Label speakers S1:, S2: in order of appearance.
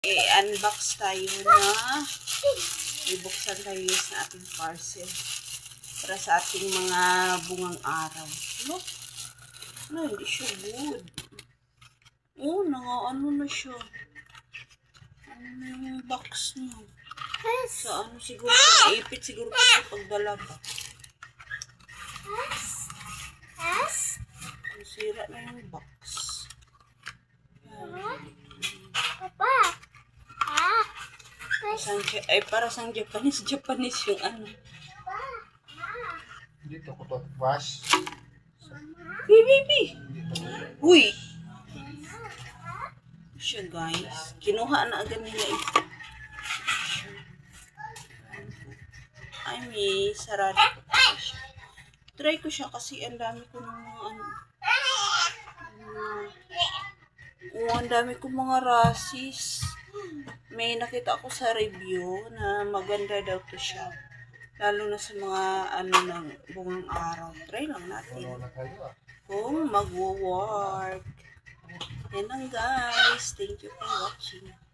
S1: i-unbox tayo na ibuksan tayo sa ating parcel para sa ating mga bungang araw. Look, no, hindi siya good. Oh, ano na siya. Ano na yung box niya? Sa ano siguro siya naipit siguro kasi pagdala ba. Sira na yung box.
S2: Papa.
S1: Para sang Japanese yung ano.
S3: Dito ko to wash.
S1: Baby. Uy. Siya guys. Kinuha na agad nila ito. Ay, may sarado ko pa siya. Try ko siya kasi ang dami ko ng mga ano. Ang dami ko mga rasis. May nakita ako sa review na maganda daw to siya. Lalo na sa mga ano ng bungang araw. Try lang natin. Kung magwo-work. Yan lang guys. Thank you for watching.